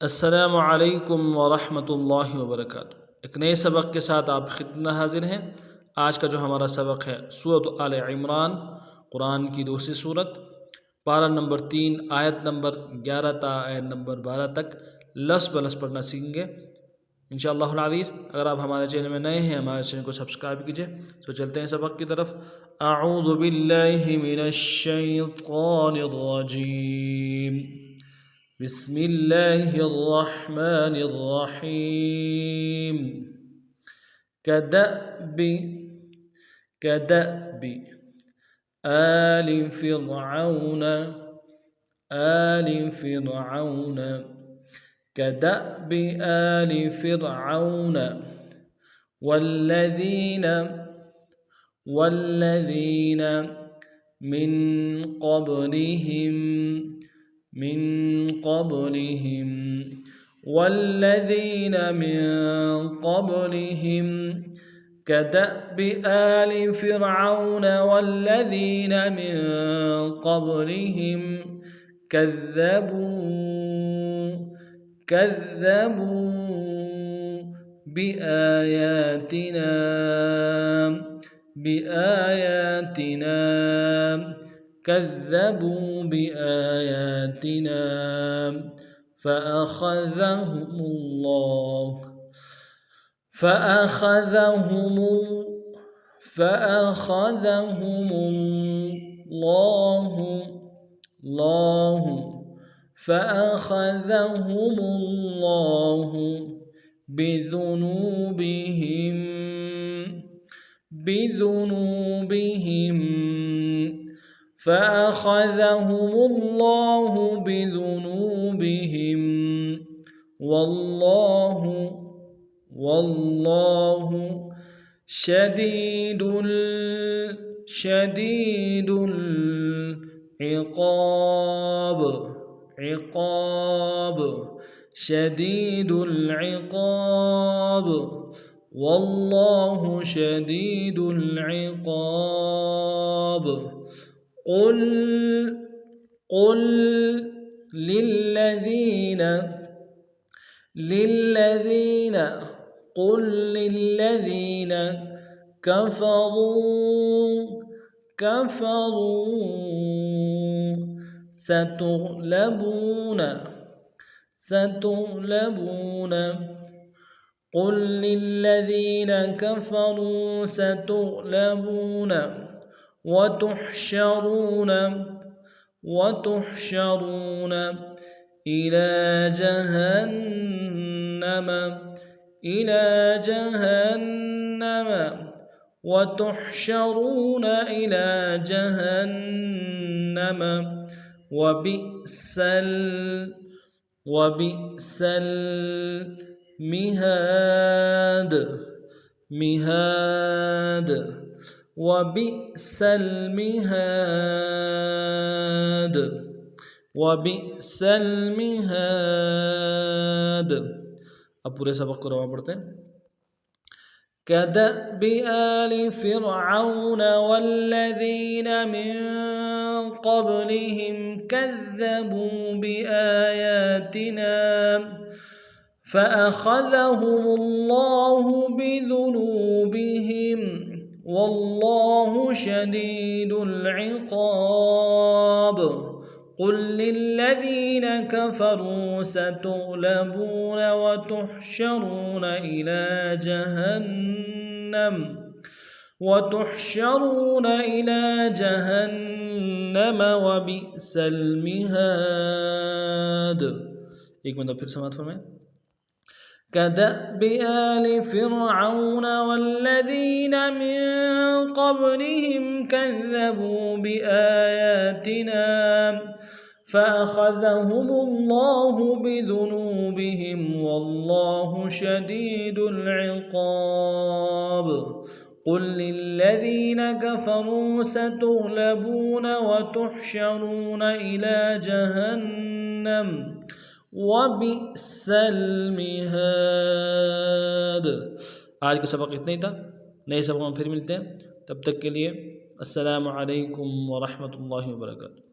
अस्सलामु अलैकुम वरहमतुल्लाहि वबरकातुहू। एक नए सबक के साथ आप खिदमत हाजिर हैं। आज का जो हमारा सबक है सूरत आल इमरान, कुरान की दूसरी सूरत, पारा नंबर 3 आयत नंबर 11 ता आयत नंबर 12 तक लफ्ज़ ब लफ्ज़ पढ़ना सीखेंगे इंशाअल्लाहुल अज़ीज़। अगर आप हमारे चैनल में नए हैं, हमारे चैनल को सब्सक्राइब कीजिए। तो चलते हैं सबक की तरफ। अऊज़ु बिल्लाहि मिनश शैतानिर रजीम, बिस्मिल्लाहिर्रहमानिर्रहीम। कदअबि कदअबि आलि फ़िरऔन कदअबि आलि फ़िरऔन वल्लज़ीन मिन क़ब्लिहिम كدأب آل فرعون والذين من قبلهم كذبوا بآياتنا فأخذهم الله بذنوبهم والله شديد العقاب والله شديد العقاب. قل للذين كفروا ستغلبون قل للذين كفروا ستغلبون وتحشرون إلى جهنم وبئس المهاد. अब पूरे सबक को रवा पढ़ते हैं। كدأب آل فرعون والذين من قبلهم كذبوا بآياتنا فأخذهم الله بذنوبهم والله شديد العقاب. قل للذين كفروا ستغلبون وتحشرون إلى جهنم وبئس المهاد. एक मतलब फिर समाप्त फरमाएं। كدأب آل فرعون والذين من قبلهم كذبوا بآياتنا فأخذهم الله بذنوبهم والله شديد العقاب. قل للذين كفروا ستغلبون وتحشرون إلى جهنم وبئس المهاد. आज का सबक इतना ही था। नए सबक में फिर मिलते हैं। तब तक के लिए अस्सलामु अलैकुम व रहमतुल्लाहि व बरकातुहू।